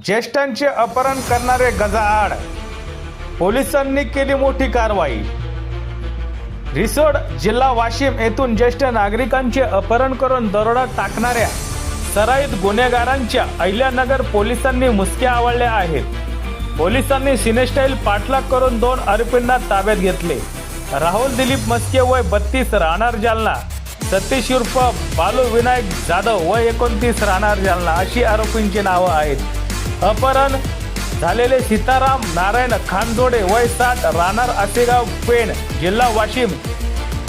ज्येष्ठांचे अपहरण करणारे गजाआड, पोलिसांनी केली मोठी कारवाई। रिसोड जिल्हा वाशिम येथून ज्येष्ठ नागरिकांचे अपहरण करून दरोडा टाकणाऱ्या सराईत गुन्हेगारांच्या अहिल्यानगर पोलिसांनी मुसक्या आवळल्या आहेत। पोलिसांनी सिनेस्टाईल पाठलाग करून 2 आरोपींना ताब्यात घेतले। राहुल दिलीप मस्के वय 32 राहणार जालना, सतीश उर्फ बालू विनायक जाधव वय 29 राहणार जालना अशी आरोपींची नावं आहेत। अपहरण झालेले सीताराम नारायण खानजोडे वय 60 राहणार आसेगाव पेण जिल्हा वाशिम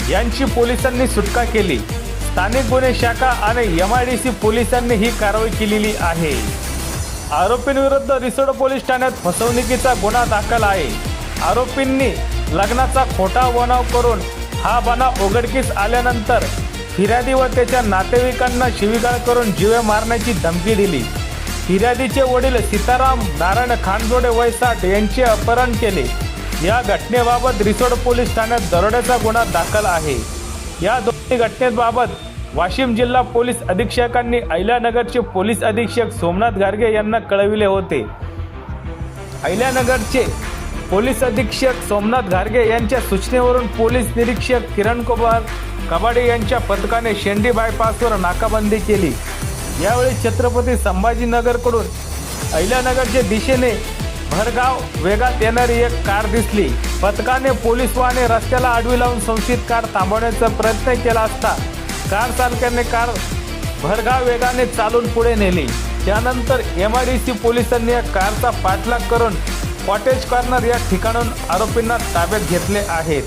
यांची पोलिसांनी सुटका केली। स्थानिक गुन्हे शाखा आणि MIDC पोलिसांनी ही कारवाई केलेली आहे। आरोपींविरुद्ध रिसोड पोलीस ठाण्यात फसवणुकीचा गुन्हा दाखल आहे। आरोपींनी लग्नाचा खोटा बनाव करून हा बनाव उघडकीस आल्यानंतर फिर्यादी व त्याच्या नातेवाईकांना शिवीगाळ करून जीवे मारण्याची धमकी दिली। फिर्यादीचे वडील सीताराम नारायण खानजोडे वय 60 यांचे अपहरण केले। या घटनेबाबत रिसोड पोलीस ठाण्यात दरोड्याचा गुन्हा दाखल आहे। या दोन्ही घटनेबाबत वाशिम जिल्हा पोलीस अधीक्षकांनी अहिल्यानगरचे पोलीस अधीक्षक सोमनाथ गारगे यांना कळविले होते। अहिल्यानगरचे पोलीस अधीक्षक सोमनाथ गारगे यांच्या सूचनेवरून पोलीस निरीक्षक किरण कुमार कबाडे यांच्या पथकाने शेंडी बायपासवर नाकाबंदी केली। यावेळी छत्रपती संभाजीनगरकडून अहिल्यानगरच्या दिशेने भरगाव वेगात येणारी एक कार दिसली। पथकाने पोलीस वाहने रस्त्याला आडवी लावून संशयित कार थांबवण्याचा प्रयत्न केला असता कार चालकाने कार भरगाव वेगाने चालून पुढे नेली। त्यानंतर MIDC पोलिसांनी या कारचा पाठलाग करून कॉटेज कॉर्नर या ठिकाणाहून आरोपींना ताब्यात घेतले आहेत।